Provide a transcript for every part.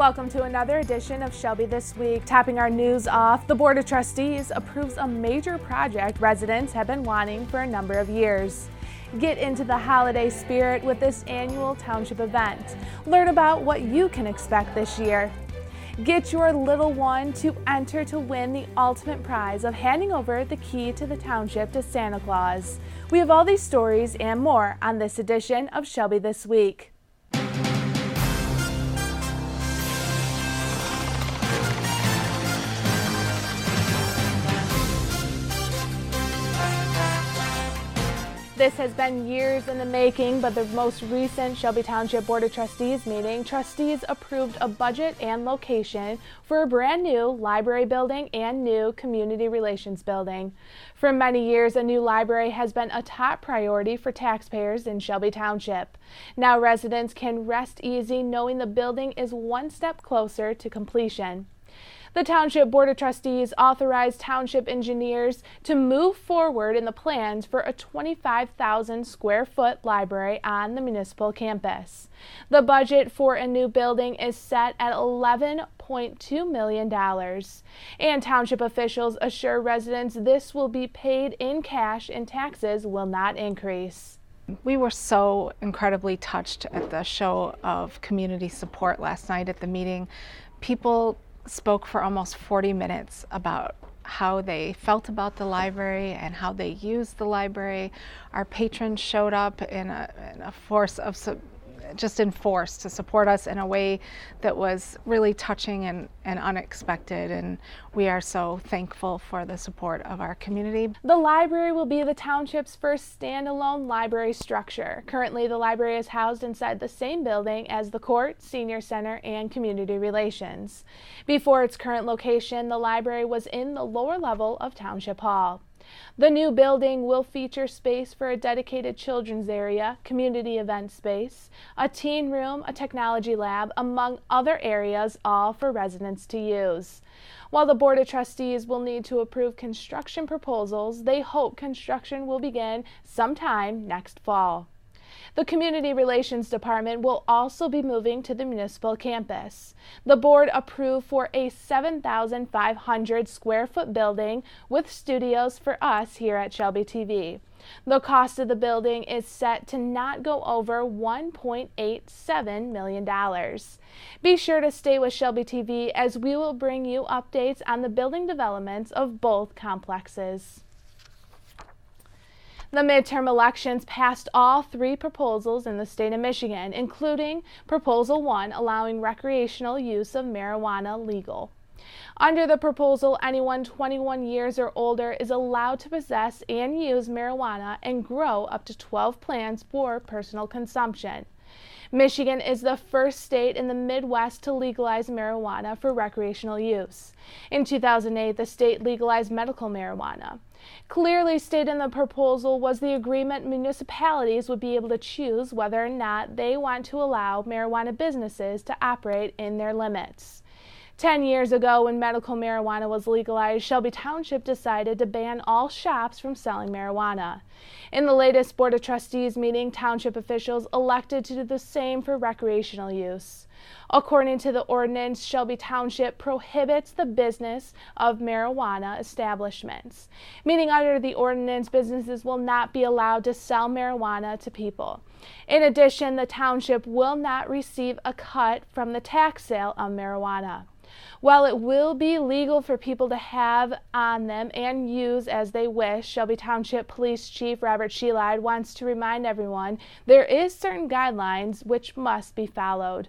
Welcome to another edition of Shelby This Week. Topping our news off, the Board of Trustees approves a major project residents have been wanting for a number of years. Get into the holiday spirit with this annual township event. Learn about what you can expect this year. Get your little one to enter to win the ultimate prize of handing over the key to the township to Santa Claus. We have all these stories and more on this edition of Shelby This Week. This has been years in the making, but the most recent Shelby Township Board of Trustees meeting, trustees approved a budget and location for a brand new library building and new community relations building. For many years, a new library has been a top priority for taxpayers in Shelby Township. Now residents can rest easy knowing the building is one step closer to completion. The Township Board of Trustees authorized township engineers to move forward in the plans for a 25,000 square foot library on the municipal campus. The budget for a new building is set at $11.2 million. And township officials assure residents this will be paid in cash and taxes will not increase. We were so incredibly touched at the show of community support last night at the meeting. People spoke for almost 40 minutes about how they felt about the library and how they used the library. Our patrons showed up in a force of to support us in a way that was really touching and unexpected, and we are so thankful for the support of our community. The library will be the township's first standalone library structure. Currently, the library is housed inside the same building as the court, senior center, and community relations. Before its current location, the library was in the lower level of Township Hall. The new building will feature space for a dedicated children's area, community event space, a teen room, a technology lab, among other areas, all for residents to use. While the Board of Trustees will need to approve construction proposals, they hope construction will begin sometime next fall. The Community Relations Department will also be moving to the municipal campus. The board approved for a 7,500 square foot building with studios for us here at ShelbyTV. The cost of the building is set to not go over $1.87 million. Be sure to stay with ShelbyTV as we will bring you updates on the building developments of both complexes. The midterm elections passed all three proposals in the state of Michigan, including Proposal 1, allowing recreational use of marijuana legal. Under the proposal, anyone 21 years or older is allowed to possess and use marijuana and grow up to 12 plants for personal consumption. Michigan is the first state in the Midwest to legalize marijuana for recreational use. In 2008, the state legalized medical marijuana. Clearly stated in the proposal was the agreement municipalities would be able to choose whether or not they want to allow marijuana businesses to operate in their limits. 10 years ago, when medical marijuana was legalized, Shelby Township decided to ban all shops from selling marijuana. In the latest Board of Trustees meeting, township officials elected to do the same for recreational use. According to the ordinance, Shelby Township prohibits the business of marijuana establishments, meaning under the ordinance, businesses will not be allowed to sell marijuana to people. In addition, the township will not receive a cut from the tax sale of marijuana. While it will be legal for people to have on them and use as they wish, Shelby Township Police Chief Robert Shelby wants to remind everyone there is certain guidelines which must be followed.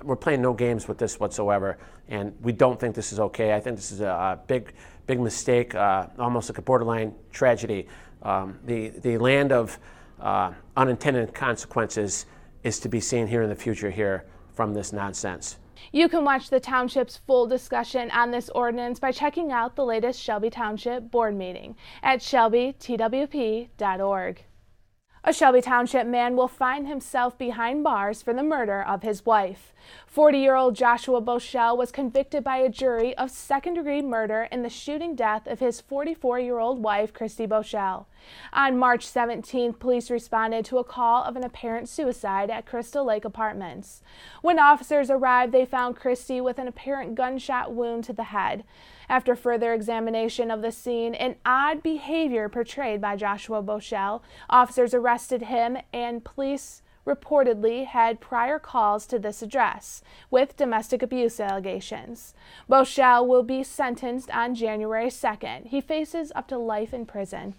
We're playing no games with this whatsoever, and we don't think this is okay. I think this is a big mistake, almost like a borderline tragedy. The land of unintended consequences is to be seen here in the future here from this nonsense. You can watch the township's full discussion on this ordinance by checking out the latest Shelby Township Board meeting at shelbytwp.org. A Shelby Township man will find himself behind bars for the murder of his wife. 40-year-old Joshua Boschel was convicted by a jury of second-degree murder in the shooting death of his 44-year-old wife, Christy Boschel. On March 17th, police responded to a call of an apparent suicide at Crystal Lake Apartments. When officers arrived, they found Christy with an apparent gunshot wound to the head. After further examination of the scene and odd behavior portrayed by Joshua Boschel, officers arrested him, and police reportedly had prior calls to this address with domestic abuse allegations. Boschel will be sentenced on January 2nd. He faces up to life in prison.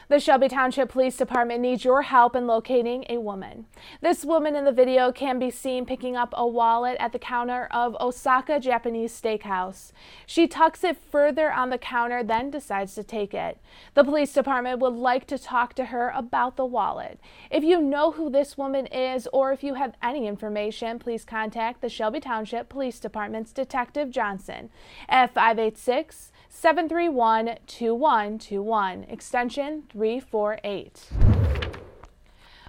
The Shelby Township Police Department needs your help in locating a woman. This woman in the video can be seen picking up a wallet at the counter of Osaka Japanese Steakhouse. She tucks it further on the counter, then decides to take it. The police department would like to talk to her about the wallet. If you know who this woman is, or if you have any information, please contact the Shelby Township Police Department's Detective Johnson at 586-731-2121, extension 348.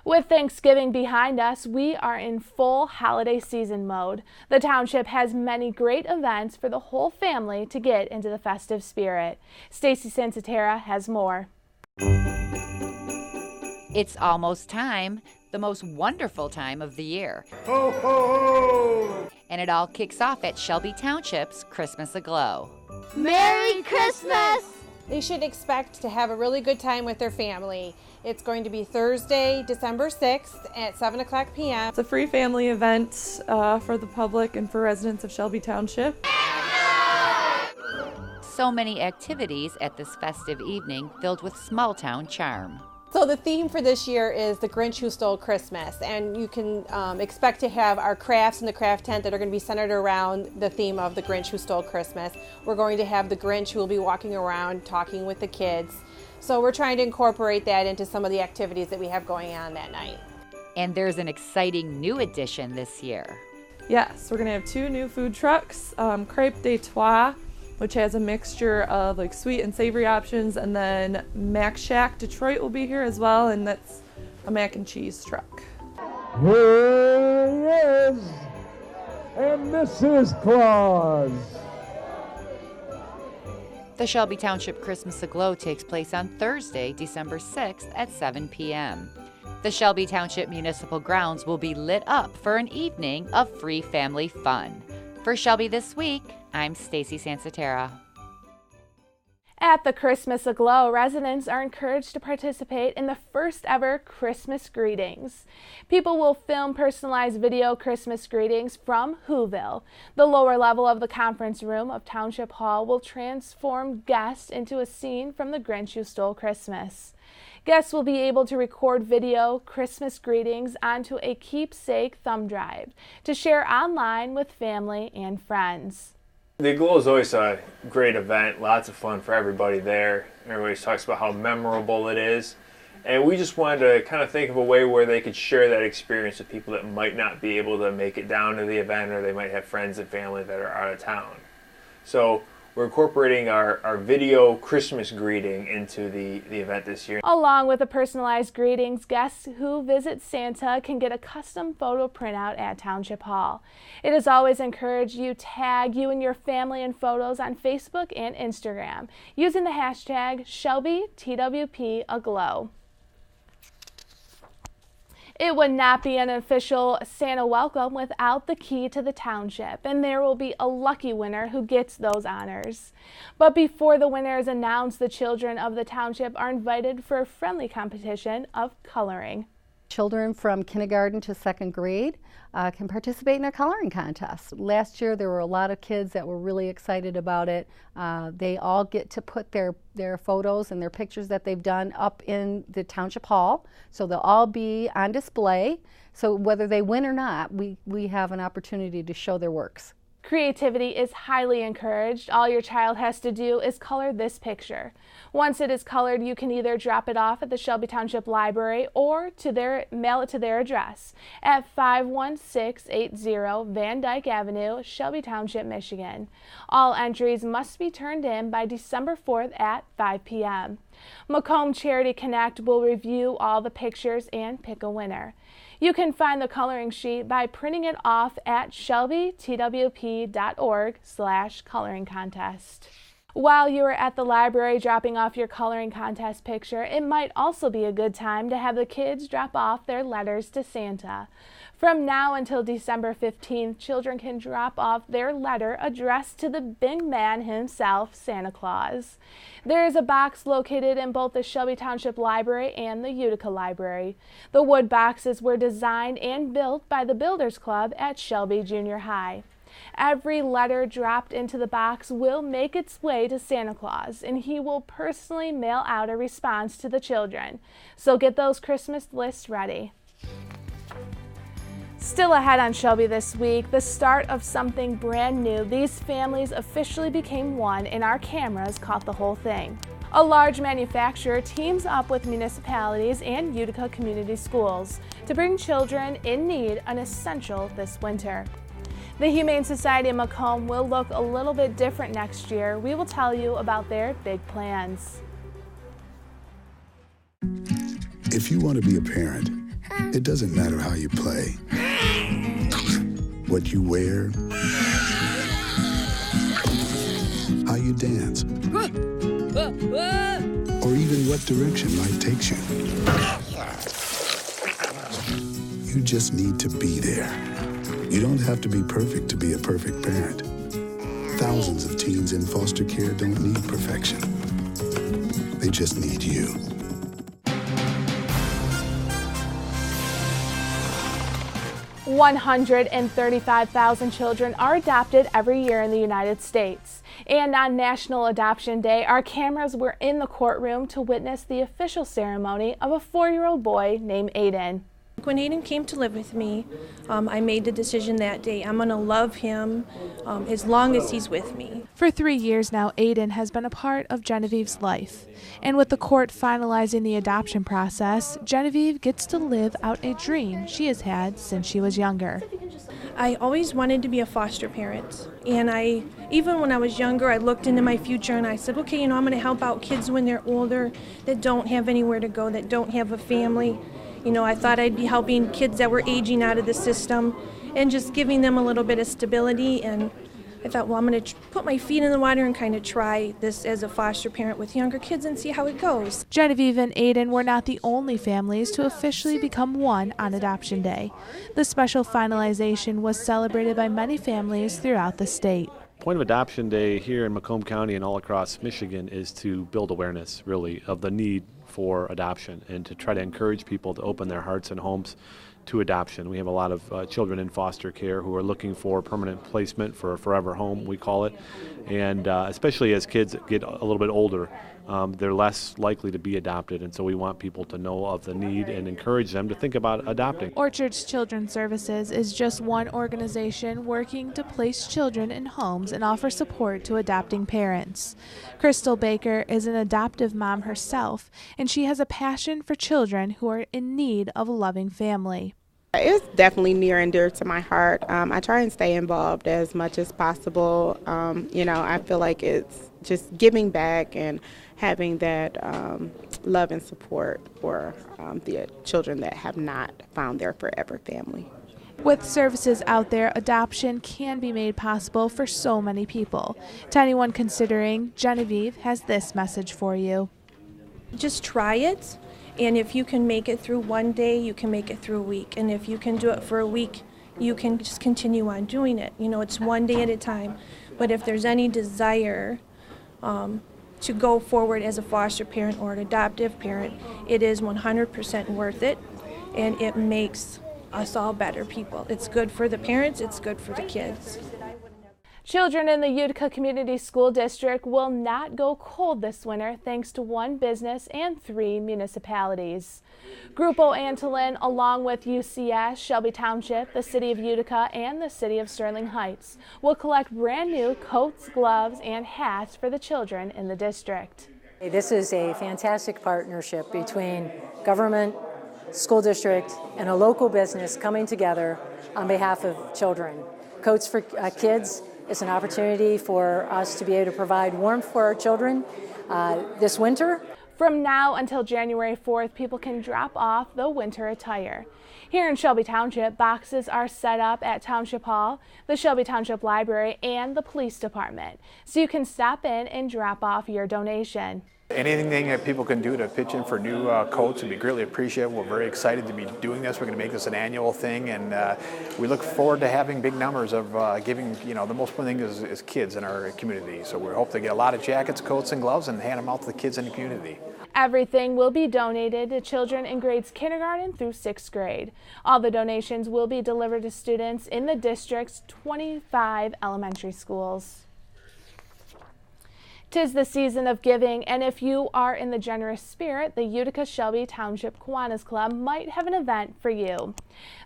With Thanksgiving behind us, we are in full holiday season mode. The township has many great events for the whole family to get into the festive spirit. Stacy Sansatera has more. It's almost time, the most wonderful time of the year. Ho, ho, ho! And it all kicks off at Shelby Township's Christmas Aglow. Merry Christmas! They should expect to have a really good time with their family. It's going to be Thursday, December 6th at 7 o'clock p.m. It's a free family event for the public and for residents of Shelby Township. So many activities at this festive evening filled with small town charm. So the theme for this year is The Grinch Who Stole Christmas, and you can expect to have our crafts in the craft tent that are going to be centered around the theme of The Grinch Who Stole Christmas. We're going to have the Grinch who will be walking around talking with the kids. So we're trying to incorporate that into some of the activities that we have going on that night. And there's an exciting new addition this year. Yes, we're going to have 2 new food trucks, Crepe de Trois, which has a mixture of like sweet and savory options, and then Mac Shack Detroit will be here as well, and that's a mac and cheese truck. Here he is, and this is Claus. The Shelby Township Christmas Aglow takes place on Thursday, December 6th at 7 p.m. The Shelby Township Municipal Grounds will be lit up for an evening of free family fun. For Shelby This Week, I'm Stacy Sansatera. At the Christmas Aglow, residents are encouraged to participate in the first ever Christmas greetings. People will film personalized video Christmas greetings from Whoville. The lower level of the conference room of Township Hall will transform guests into a scene from The Grinch Who Stole Christmas. Guests will be able to record video Christmas greetings onto a keepsake thumb drive to share online with family and friends. The Aglow is always a great event, lots of fun for everybody there. Everybody talks about how memorable it is. And we just wanted to kind of think of a way where they could share that experience with people that might not be able to make it down to the event, or they might have friends and family that are out of town. So we're incorporating our video Christmas greeting into the event this year. Along with the personalized greetings, guests who visit Santa can get a custom photo printout at Township Hall. It is always encouraged you tag you and your family in photos on Facebook and Instagram using the hashtag ShelbyTWPAglow. It would not be an official Santa welcome without the key to the township, and there will be a lucky winner who gets those honors. But before the winner is announced, the children of the township are invited for a friendly competition of coloring. Children from kindergarten to 2nd grade can participate in a coloring contest. Last year there were a lot of kids that were really excited about it. They all get to put their photos and their pictures that they've done up in the Township Hall. So they'll all be on display. So whether they win or not, we have an opportunity to show their works. Creativity is highly encouraged. All your child has to do is color this picture. Once it is colored, you can either drop it off at the Shelby Township Library or mail it to their address at 51680 Van Dyke Avenue, Shelby Township, Michigan. All entries must be turned in by December 4th at 5 p.m. Macomb Charity Connect will review all the pictures and pick a winner. You can find the coloring sheet by printing it off at shelbytwp.org/coloring contest. While you are at the library dropping off your coloring contest picture, it might also be a good time to have the kids drop off their letters to Santa. From now until December 15th, children can drop off their letter addressed to the big man himself, Santa Claus. There is a box located in both the Shelby Township Library and the Utica Library. The wood boxes were designed and built by the Builders Club at Shelby Junior High. Every letter dropped into the box will make its way to Santa Claus, and he will personally mail out a response to the children. So get those Christmas lists ready. Still ahead on Shelby this week, the start of something brand new. These families officially became one, and our cameras caught the whole thing. A large manufacturer teams up with municipalities and Utica community schools to bring children in need an essential this winter. The Humane Society of Macomb will look a little bit different next year. We will tell you about their big plans. If you want to be a parent, it doesn't matter how you play, what you wear, how you dance, or even what direction life takes you. You just need to be there. You don't have to be perfect to be a perfect parent. Thousands of teens in foster care don't need perfection. They just need you. $135,000 children are adopted every year in the United States. And on National Adoption Day, our cameras were in the courtroom to witness the official ceremony of a 4-year-old boy named Aiden. When Aiden came to live with me, I made the decision that day. I'm going to love him as long as he's with me. For 3 years now, Aiden has been a part of Genevieve's life. And with the court finalizing the adoption process, Genevieve gets to live out a dream she has had since she was younger. I always wanted to be a foster parent. And even when I was younger, I looked into my future and I said, okay, I'm going to help out kids when they're older that don't have anywhere to go, that don't have a family. I thought I'd be helping kids that were aging out of the system and just giving them a little bit of stability. And I thought, well, I'm going to put my feet in the water and kind of try this as a foster parent with younger kids and see how it goes. Genevieve and Aiden were not the only families to officially become one on Adoption Day. The special finalization was celebrated by many families throughout the state. The point of Adoption Day here in Macomb County and all across Michigan is to build awareness, really, of the need for adoption and to try to encourage people to open their hearts and homes to adoption. We have a lot of children in foster care who are looking for permanent placement for a forever home, we call it. And especially as kids get a little bit older, they're less likely to be adopted. And so we want people to know of the need and encourage them to think about adopting. Orchard's Children's Services is just one organization working to place children in homes and offer support to adopting parents. Crystal Baker is an adoptive mom herself, and she has a passion for children who are in need of a loving family. It's definitely near and dear to my heart. I try and stay involved as much as possible. I feel like it's just giving back and having that love and support for the children that have not found their forever family. With services out there, adoption can be made possible for so many people. To anyone considering, Genevieve has this message for you. Just try it. And if you can make it through one day, you can make it through a week. And if you can do it for a week, you can just continue on doing it. It's one day at a time. But if there's any desire to go forward as a foster parent or an adoptive parent, it is 100% worth it. And it makes us all better people. It's good for the parents, it's good for the kids. Children in the Utica Community School District will not go cold this winter thanks to one business and 3 municipalities. Grupo Antolin, along with UCS, Shelby Township, the City of Utica, and the City of Sterling Heights, will collect brand new coats, gloves, and hats for the children in the district. This is a fantastic partnership between government, school district, and a local business coming together on behalf of children. Coats for Kids is an opportunity for us to be able to provide warmth for our children this winter. From now until January 4th, people can drop off the winter attire. Here in Shelby Township, boxes are set up at Township Hall, the Shelby Township Library, and the Police Department, so you can stop in and drop off your donation. Anything that people can do to pitch in for new coats would be greatly appreciated. We're very excited to be doing this. We're going to make this an annual thing, and we look forward to having big numbers of giving, the most important thing is kids in our community. So we hope to get a lot of jackets, coats, and gloves and hand them out to the kids in the community. Everything will be donated to children in grades kindergarten through 6th grade. All the donations will be delivered to students in the district's 25 elementary schools. 'Tis the season of giving, and if you are in the generous spirit, the Utica Shelby Township Kiwanis Club might have an event for you.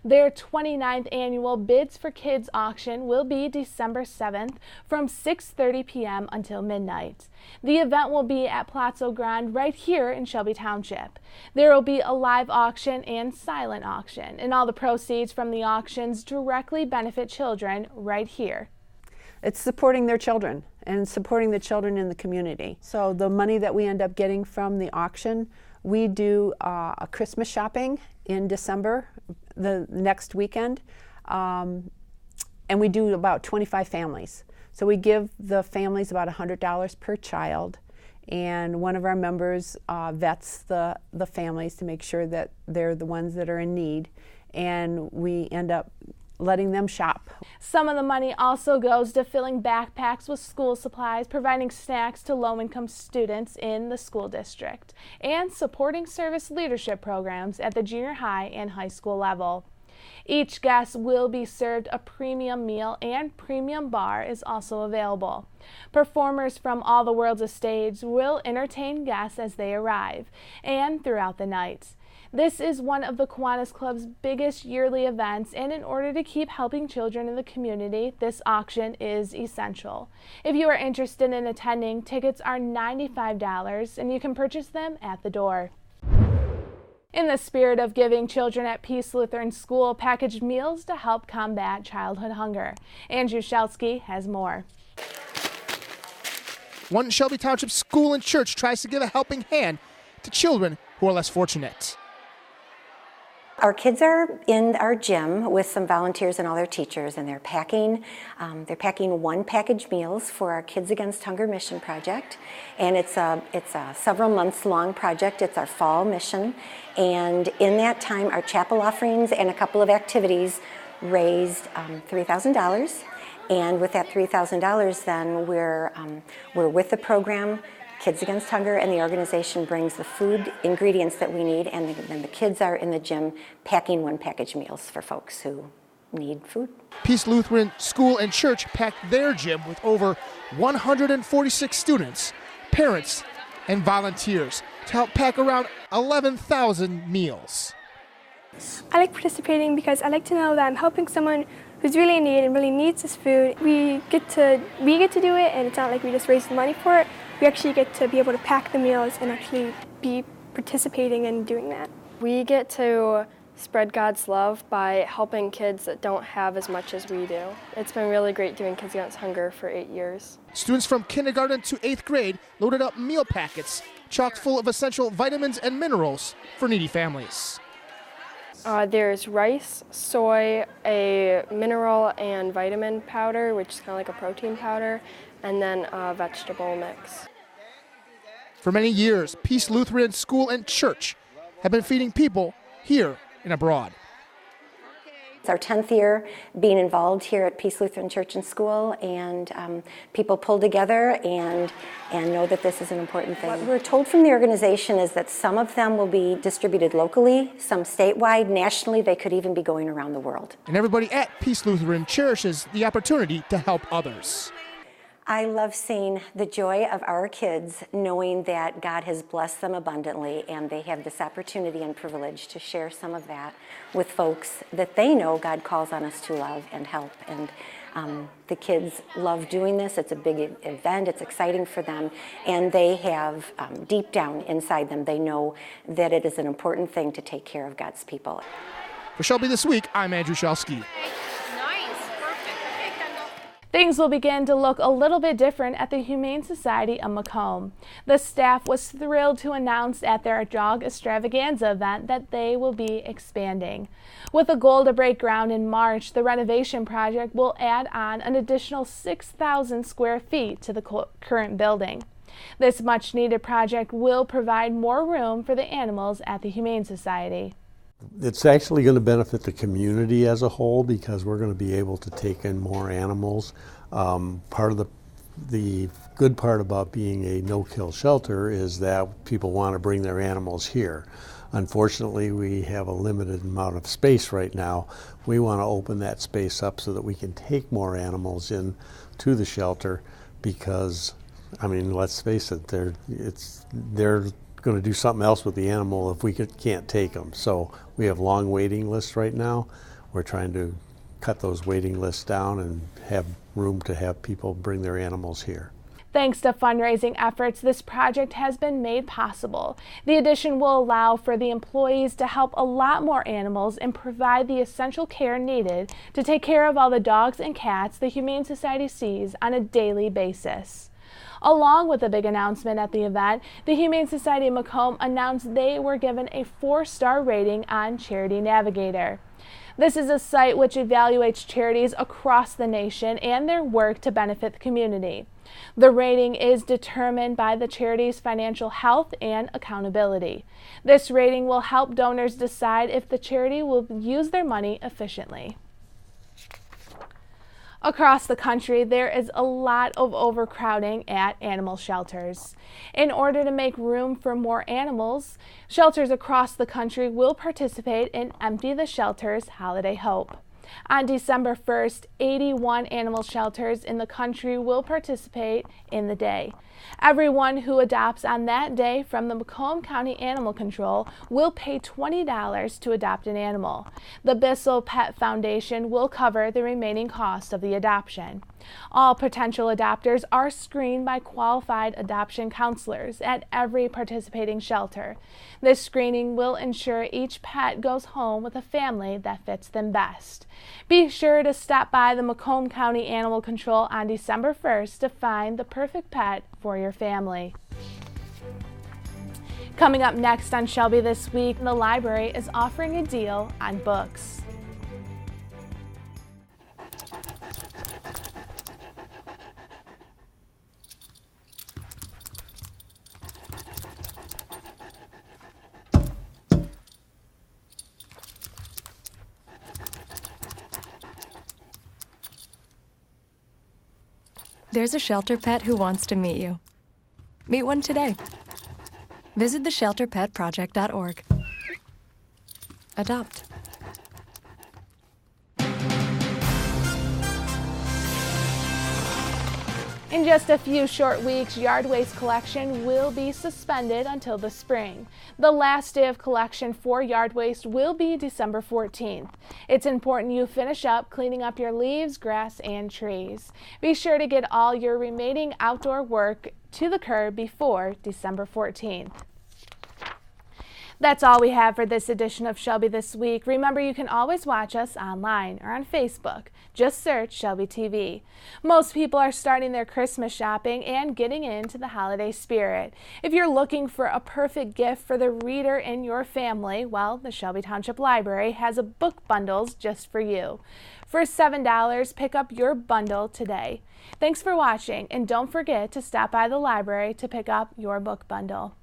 Their 29th annual Bids for Kids auction will be December 7th from 6:30 p.m. until midnight. The event will be at Palazzo Grande right here in Shelby Township. There will be a live auction and silent auction, and all the proceeds from the auctions directly benefit children right here. It's supporting their children and supporting the children in the community. So the money that we end up getting from the auction, we do a Christmas shopping in December, the next weekend, and we do about 25 families. So we give the families about $100 per child, and one of our members vets the families to make sure that they're the ones that are in need, and we end up letting them shop. Some of the money also goes to filling backpacks with school supplies, providing snacks to low-income students in the school district, and supporting service leadership programs at the junior high and high school level. Each guest will be served a premium meal, and premium bar is also available. Performers from all the worlds of stage will entertain guests as they arrive and throughout the night. This is one of the Kiwanis Club's biggest yearly events, and in order to keep helping children in the community, this auction is essential. If you are interested in attending, tickets are $95, and you can purchase them at the door. In the spirit of giving, children at Peace Lutheran School packaged meals to help combat childhood hunger. Andrew Shelsky has more. One Shelby Township school and church tries to give a helping hand to children who are less fortunate. Our kids are in our gym with some volunteers and all their teachers, and they're packing one package meals for our Kids Against Hunger mission project, and it's a several months long project. It's our fall mission, and in that time our chapel offerings and a couple of activities raised $3,000, and with that $3,000 then we're with the program Kids Against Hunger, and the organization brings the food ingredients that we need, and then the kids are in the gym packing one package meals for folks who need food. Peace Lutheran School and Church packed their gym with over 146 students, parents, and volunteers to help pack around 11,000 meals. I like participating because I like to know that I'm helping someone who's really in need and really needs this food. We get to do it, and it's not like we just raise the money for it. We actually get to be able to pack the meals and actually be participating in doing that. We get to spread God's love by helping kids that don't have as much as we do. It's been really great doing Kids Against Hunger for 8 years. Students from kindergarten to 8th grade loaded up meal packets chock full of essential vitamins and minerals for needy families. There's rice, soy, a mineral and vitamin powder, which is kind of like a protein powder, and then a vegetable mix. For many years, Peace Lutheran School and Church have been feeding people here and abroad. It's our 10th year being involved here at Peace Lutheran Church and School, and people pull together and know that this is an important thing. What we're told from the organization is that some of them will be distributed locally, some statewide, nationally. They could even be going around the world. And everybody at Peace Lutheran cherishes the opportunity to help others. I love seeing the joy of our kids knowing that God has blessed them abundantly and they have this opportunity and privilege to share some of that with folks that they know God calls on us to love and help. And the kids love doing this. It's a big event. It's exciting for them. And they have, deep down inside them, they know that it is an important thing to take care of God's people. For Shelby This Week, I'm Andrew Shelsky. Things will begin to look a little bit different at the Humane Society of Macomb. The staff was thrilled to announce at their Dog Extravaganza event that they will be expanding. With a goal to break ground in March, the renovation project will add on an additional 6,000 square feet to the current building. This much-needed project will provide more room for the animals at the Humane Society. It's actually going to benefit the community as a whole because we're going to be able to take in more animals. Part of the good part about being a no-kill shelter is that people want to bring their animals here. Unfortunately, we have a limited amount of space right now. We want to open that space up so that we can take more animals in to the shelter because, I mean, let's face it, they're going to do something else with the animal if we can't take them. So we have long waiting lists right now. We're trying to cut those waiting lists down and have room to have people bring their animals here. Thanks to fundraising efforts, this project has been made possible. The addition will allow for the employees to help a lot more animals and provide the essential care needed to take care of all the dogs and cats the Humane Society sees on a daily basis. Along with a big announcement at the event, the Humane Society of Macomb announced they were given a 4-star rating on Charity Navigator. This is a site which evaluates charities across the nation and their work to benefit the community. The rating is determined by the charity's financial health and accountability. This rating will help donors decide if the charity will use their money efficiently. Across the country, there is a lot of overcrowding at animal shelters. In order to make room for more animals, shelters across the country will participate in Empty the Shelters Holiday Hope. On December 1st, 81 animal shelters in the country will participate in the day. Everyone who adopts on that day from the Macomb County Animal Control will pay $20 to adopt an animal. The Bissell Pet Foundation will cover the remaining cost of the adoption. All potential adopters are screened by qualified adoption counselors at every participating shelter. This screening will ensure each pet goes home with a family that fits them best. Be sure to stop by the Macomb County Animal Control on December 1st to find the perfect pet for your family. Coming up next on Shelby This Week, the library is offering a deal on books. There's a shelter pet who wants to meet you. Meet one today. Visit theshelterpetproject.org. Adopt. In just a few short weeks, yard waste collection will be suspended until the spring. The last day of collection for yard waste will be December 14th. It's important you finish up cleaning up your leaves, grass, and trees. Be sure to get all your remaining outdoor work to the curb before December 14th. That's all we have for this edition of Shelby This Week. Remember, you can always watch us online or on Facebook. Just search Shelby TV. Most people are starting their Christmas shopping and getting into the holiday spirit. If you're looking for a perfect gift for the reader in your family, well, the Shelby Township Library has a book bundles just for you. For $7, pick up your bundle today. Thanks for watching, and don't forget to stop by the library to pick up your book bundle.